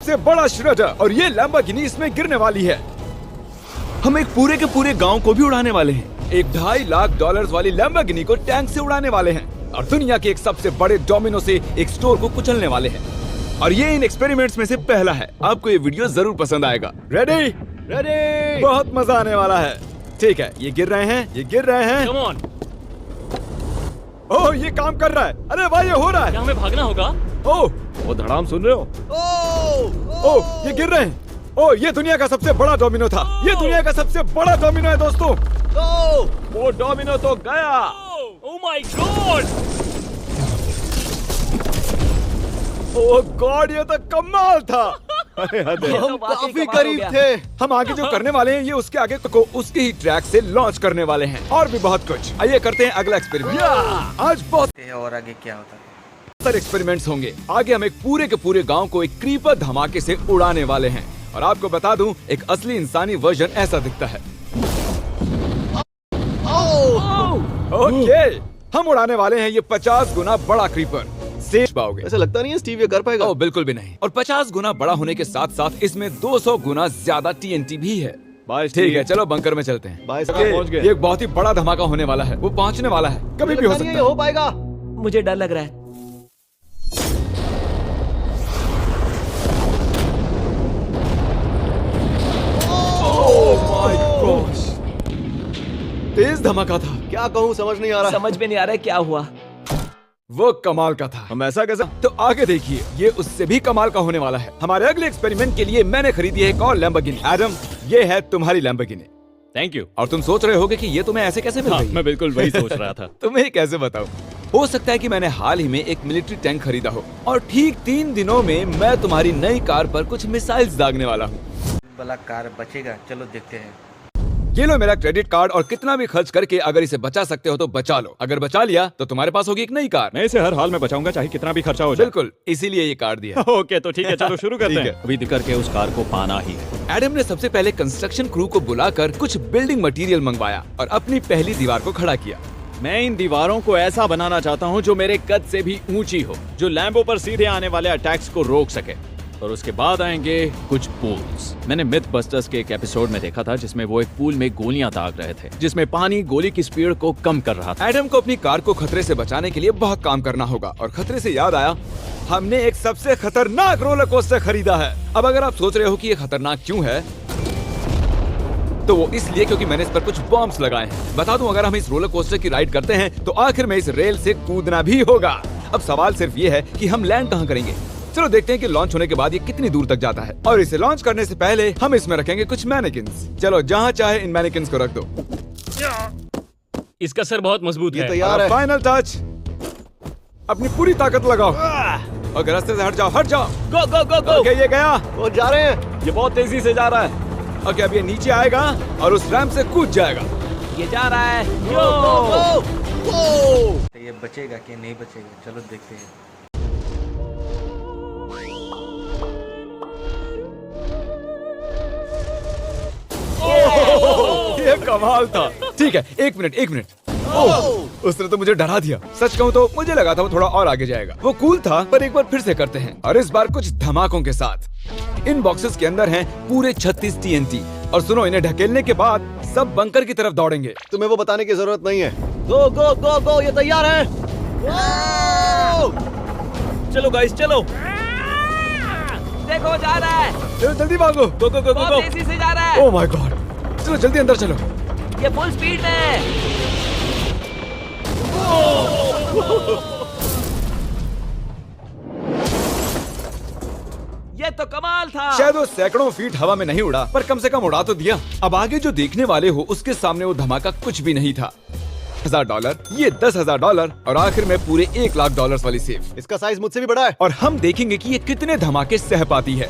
सबसे बड़ा श्रेडर और ये लैम्बोर्गिनी इसमें गिरने वाली है। हम एक पूरे के पूरे गांव को भी उड़ाने वाले हैं। एक $2.5 लाख वाली लैम्बोर्गिनी को टैंक से उड़ाने वाले हैं और दुनिया के एक सबसे बड़े डोमिनो से एक स्टोर को कुचलने वाले हैं। और ये इन एक्सपेरिमेंट्स में से पहला है। आपको ये वीडियो जरूर पसंद आएगा। रेडी? रेडी। बहुत मजा आने वाला है। ठीक है, ये गिर रहे हैं, ये गिर रहे हैं। Come on. ओह, ये काम कर रहा है। अरे वाह, ये हो रहा है। क्या हमें भागना होगा? ओह, वो धड़ाम सुन रहे हो? ओह, ये गिर रहे हैं। ओह, ये दुनिया का सबसे बड़ा डोमिनो था। ये दुनिया का सबसे बड़ा डोमिनो है दोस्तों। वो डोमिनो तो गया। Oh my God! Oh God, ये तो कमाल था। अरे हम काफी करीब थे। हम आगे जो करने वाले हैं ये उसके आगे को उसके ही ट्रैक से लॉन्च करने वाले हैं और भी बहुत कुछ। आइए करते हैं अगला एक्सपेरिमेंट। आज बहुत और आगे क्या होता है? सारे एक्सपेरिमेंट्स होंगे। आगे हम एक पूरे के पूरे गांव को एक क्रीपर धमाके से उड़ाने वाले हैं और आपको बता दूं, एक असली इंसानी वर्जन ऐसा दिखता है। ओके, हम उड़ाने वाले हैं ये 50 गुना बड़ा क्रीपर। सेफ पाओगे? ऐसा लगता नहीं है स्टीव ये कर पाएगा। ओह बिल्कुल भी नहीं। और 50 गुना बड़ा होने के साथ साथ इसमें 200 गुना ज्यादा TNT भी है। बाय ठीक है, चलो बंकर में चलते हैं। बाय, ये पहुंच गए। ये एक बहुत ही बड़ा धमाका होने वाला है। वो पहुंचने वाला है, कभी भी हो सकता है। हो पाएगा। मुझे डर लग रहा है। माय गॉश, तेज धमाका था। क्या कहूँ समझ नहीं आ रहा। समझ में नहीं आ रहा है क्या हुआ। वो कमाल का था। हम ऐसा कैसे? तो आगे देखिए, ये उससे भी कमाल का होने वाला है। हमारे अगले एक्सपेरिमेंट के लिए मैंने खरीदी है एक और लैम्बोर्गिनी। एडम, ये है तुम्हारी लैम्बोर्गिनी। Thank you. और तुम सोच रहे होगे कि ये तुम्हें ऐसे कैसे मिल हाँ, गई? मैं बिल्कुल वही सोच रहा था। तुम्हें कैसे बताऊं? हो सकता है कि मैंने हाल ही में एक मिलिट्री टैंक खरीदा हो और ठीक 3 दिनों में मैं तुम्हारी नई कार पर कुछ मिसाइल्स दागने वाला हूँ। भला कार बचेगा? चलो देखते हैं। ये लो मेरा क्रेडिट कार्ड और कितना भी खर्च करके अगर इसे बचा सकते हो तो बचा लो। अगर बचा लिया तो तुम्हारे पास होगी एक नई कार। मैं इसे हर हाल में बचाऊंगा, चाहे कितना भी खर्चा हो जाए। बिल्कुल, इसीलिए ये कार्ड दिया। ओके, तो ठीक है, चलो शुरू करते ठीक हैं। है। अभी करके उस कार को पाना ही है। एडम ने सबसे पहले कंस्ट्रक्शन क्रू को बुलाकर कुछ बिल्डिंग मटेरियल मंगवाया और अपनी पहली दीवार को खड़ा किया। मैं इन दीवारों को ऐसा बनाना चाहता हूँ जो मेरे कद से भी ऊंची हो, जो लैम्बो पर सीधे आने वाले अटैक्स को रोक सके। और उसके बाद आएंगे कुछ पूल्स। मैंने मिथ बस्टर्स के एक एपिसोड में देखा था जिसमें वो एक पूल में गोलियां दाग रहे थे, जिसमें पानी गोली की स्पीड को कम कर रहा था। एडम को अपनी कार को खतरे से बचाने के लिए बहुत काम करना होगा और खतरे से याद आया, हमने एक सबसे खतरनाक रोलर कोस्टर खरीदा है। अब अगर आप सोच रहे हो कि ये खतरनाक क्यों है, तो वो इसलिए क्योंकि मैंने इस पर कुछ बॉम्ब्स लगाए हैं। बता दूं, अगर हम इस रोलर कोस्टर की राइड करते हैं तो आखिर में इस रेल से कूदना भी होगा। अब सवाल सिर्फ ये है कि हम लैंड कहाँ करेंगे। चलो देखते हैं कि लॉन्च होने के बाद ये कितनी दूर तक जाता है। और इसे लॉन्च करने से पहले हम इसमें रखेंगे कुछ मैनेकिन्स। चलो जहाँ चाहे इन मैनेकिन्स को रख दो। इसका सर बहुत मजबूत है। तैयार है। फाइनल टच, अपनी पूरी ताकत लगाओ और रास्ते से हट जाओ, हट जाओ। गो गो गो गो। ओके, ये गया। वो जा रहे हैं। ये बहुत तेजी से जा रहा है। ओके, अब ये नीचे आएगा और उस रैंप से कूद जाएगा। ये जा रहा है। तो ये बचेगा कि नहीं बचेगा? चलो देखते हैं। ये कमाल था। ठीक है, एक मिनट। ओह, उसने तो मुझे डरा दिया। सच कहूँ तो मुझे लगा था वो थोड़ा और आगे जाएगा। वो कूल था, पर एक बार फिर से करते हैं और इस बार कुछ धमाकों के साथ। इन बॉक्सेस के अंदर हैं पूरे 36 TNT और सुनो, इन्हें ढकेलने के बाद सब बंकर की तरफ दौड़ेंगे। तुम्हें वो बताने की जरूरत नहीं है। गो गो गो गो, ये तैयार है। चलो गाइस, चलो। देखो जा रहा है। चलो जल्दी भागो। गो गो गो गो गो। तेजी से जा रहा है। ओह माय गॉड, चलो जल्दी अंदर चलो। ये फुल स्पीड है। ये तो कमाल था। शायद वो सैकड़ों फीट हवा में नहीं उड़ा, पर कम से कम उड़ा तो दिया। अब आगे जो देखने वाले हो उसके सामने वो धमाका कुछ भी नहीं था। $1000, ये $10,000 और आखिर में पूरे $1 लाख वाली सेफ। इसका साइज मुझसे भी बड़ा है। और हम देखेंगे कि ये कितने धमाके सह पाती है।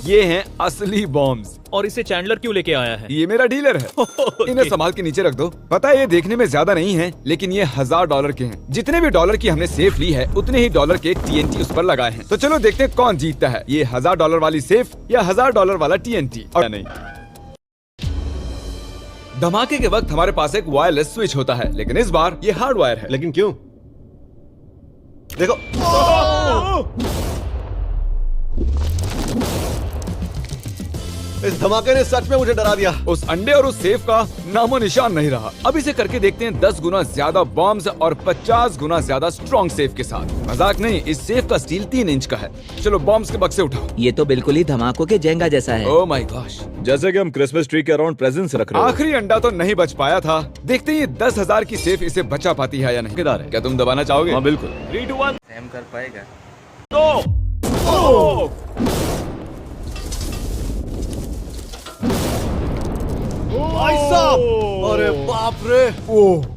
ये हैं असली बॉम्ब्स। और इसे चैंडलर क्यों लेके आया है? ये मेरा डीलर है। इन्हें संभाल के नीचे रख दो। पता है ये देखने में ज्यादा नहीं है, लेकिन ये $1000 के हैं। जितने भी डॉलर की हमने सेफ ली है उतने ही डॉलर के TNT उस पर लगाए हैं। तो चलो देखते हैं कौन जीतता है, ये $1000 वाली सेफ या $1000 वाला TNT। और नहीं, धमाके के वक्त हमारे पास एक वायरलेस स्विच होता है, लेकिन इस बार ये हार्ड वायर है। लेकिन क्यों? देखो। इस धमाके ने सच में मुझे डरा दिया। उस अंडे और उस सेफ का नामो निशान नहीं रहा। अब इसे करके देखते हैं 10 गुना ज्यादा बॉम्ब्स और 50 गुना ज्यादा स्ट्रॉन्ग सेफ के साथ। मजाक नहीं, इस सेफ का स्टील 3 इंच का है। चलो बॉम्ब्स के बक्से उठाओ। ये तो बिल्कुल ही धमाकों के जेंगा जैसा है। ओह माय गॉश, जैसे कि हम क्रिसमस ट्री के अराउंड प्रेजेंट्स रख रहे हैं। आखिरी अंडा तो नहीं बच पाया था। देखते हैं ये 10,000 की सेफ इसे बचा पाती है या नहीं। किधर है? क्या तुम दबाना चाहोगे? हाँ बिल्कुल। 3, 2, 1 सैम कर पाएगा? भाई साहब, अरे बाप रे।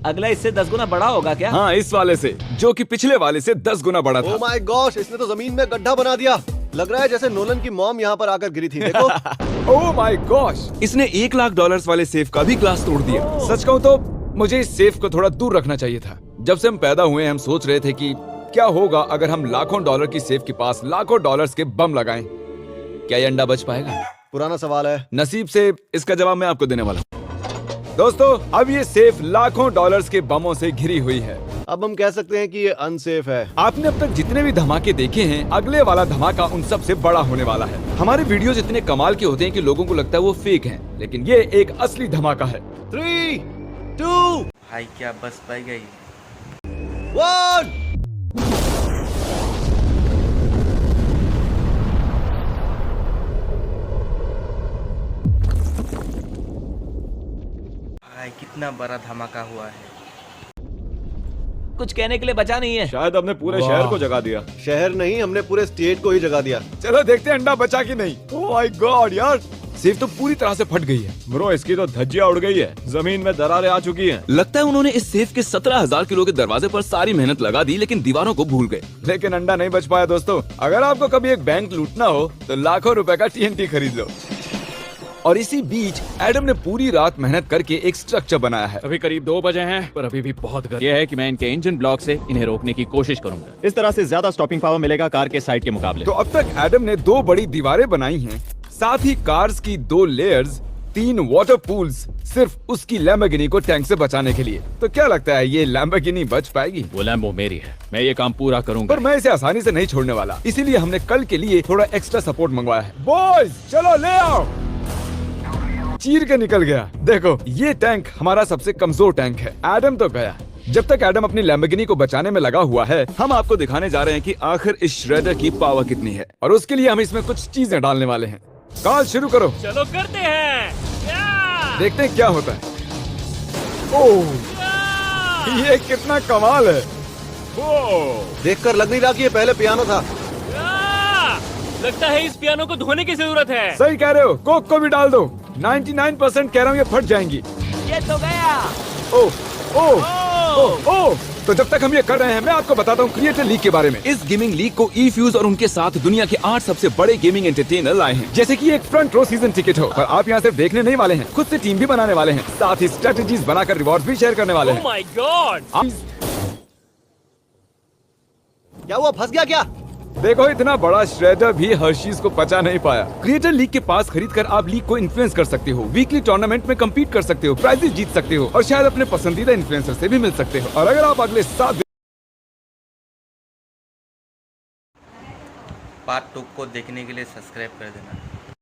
अगला इससे 10 गुना बड़ा होगा क्या? हाँ, इस वाले से, जो कि पिछले वाले से 10 गुना बड़ा ओ था। माय गॉश, इसने तो जमीन में गड्ढा बना दिया। लग रहा है जैसे नोलन की मॉम यहाँ पर आकर गिरी थी। देखो। ओह माय गॉश, इसने $1 लाख वाले सेफ का भी ग्लास तोड़ दिया। सच कहूँ तो मुझे इस सेफ को थोड़ा दूर रखना चाहिए था। जब से हम पैदा हुए हम सोच रहे थे कि क्या होगा अगर हम लाखों डॉलर की सेफ के पास लाखों डॉलर्स के बम लगाएं। क्या ये अंडा बच पाएगा? पुराना सवाल है। नसीब से इसका जवाब मैं आपको देने वाला हूँ। दोस्तों, अब ये सेफ लाखों डॉलर्स के बमों से घिरी हुई है। अब हम कह सकते हैं कि ये अनसेफ है। आपने अब तक जितने भी धमाके देखे हैं, अगले वाला धमाका उन सब से बड़ा होने वाला है। हमारे वीडियोस इतने कमाल के होते हैं कि लोगों को लगता है वो फेक हैं, लेकिन ये एक असली धमाका है। 3, 2, भाई क्या बस पाएगा ये? 1। भाई कितना बड़ा धमाका हुआ है। कुछ कहने के लिए बचा नहीं है। शायद हमने पूरे शहर को जगा दिया। शहर नहीं, हमने पूरे स्टेट को ही जगा दिया। चलो देखते हैं अंडा बचा कि नहीं। ओह माय गॉड यार, सेफ तो पूरी तरह से फट गई है। ब्रो, इसकी तो धज्जियां उड़ गई है। जमीन में दरारें आ चुकी हैं। लगता है उन्होंने इस सेफ के 17,000 किलो के दरवाजे पर सारी मेहनत लगा दी, लेकिन दीवारों को भूल गए। लेकिन अंडा नहीं बच पाया। दोस्तों, अगर आपको कभी एक बैंक लूटना हो तो लाखों रुपए का TNT खरीद लो। और इसी बीच एडम ने पूरी रात मेहनत करके एक स्ट्रक्चर बनाया है। अभी करीब 2 बजे हैं, पर अभी भी बहुत गर्म। यह है कि मैं इनके इंजन ब्लॉक से इन्हें रोकने की कोशिश करूंगा। इस तरह से ज्यादा स्टॉपिंग पावर मिलेगा कार के साइड के मुकाबले। तो अब तक एडम ने 2 बड़ी दीवारें बनाई हैं, साथ ही कार्स की 2 लेयर्स, 3 वाटर पूल्स, सिर्फ उसकी लैम्बोर्गिनी को टैंक से बचाने के लिए। तो क्या लगता है ये लैम्बोर्गिनी बच पाएगी? वो लैम्बो मेरी है, मैं ये काम पूरा करूंगा। पर मैं इसे आसानी से नहीं छोड़ने वाला, इसीलिए हमने कल के लिए थोड़ा एक्स्ट्रा सपोर्ट मंगवाया है। बॉयज चलो ले आओ। चीर के निकल गया। देखो, ये टैंक हमारा सबसे कमजोर टैंक है। एडम तो गया। जब तक एडम अपनी लैम्बोर्गिनी को बचाने में लगा हुआ है, हम आपको दिखाने जा रहे हैं कि आखिर इस श्रेडर की पावर कितनी है, और उसके लिए हम इसमें कुछ चीजें डालने वाले हैं। कॉल शुरू करो। चलो करते हैं। देखते हैं क्या होता है। ओह, ये कितना कमाल है। देखकर लग नहीं रहा कि ये पहले पियानो था। लगता है इस पियानो को धोने की जरूरत है। सही कह रहे हो, कोक को भी डाल दो। 99% कह रहा हूँ ये फट जाएंगी। ये तो गया। ओह ओह ओह ओह। तो जब तक हम ये कर रहे हैं, मैं आपको बताता हूँ क्रिएटर लीग के बारे में। इस गेमिंग लीग को E-Fuse और उनके साथ दुनिया के 8 सबसे बड़े गेमिंग एंटरटेनर लाए हैं। जैसे कि एक फ्रंट रो सीजन टिकट हो, पर आप यहाँ सिर्फ देखने नहीं वाले हैं, खुद से टीम भी बनाने वाले हैं, साथ ही स्ट्रेटेजीज बनाकर रिवॉर्ड्स भी शेयर करने वाले हैं। Oh my God! क्या हुआ, फंस गया क्या? देखो, इतना बड़ा श्रेडर भी हर्शीज को पचा नहीं पाया। क्रिएटर लीग के पास खरीदकर आप लीग को इन्फ्लुएंस कर सकते हो, वीकली टूर्नामेंट में कम्पीट कर सकते हो, प्राइजेस जीत सकते हो, और शायद अपने पसंदीदा इन्फ्लुएंसर से भी मिल सकते हो। और अगर आप अगले 7 पार्ट 2 को देखने के लिए सब्सक्राइब कर देना।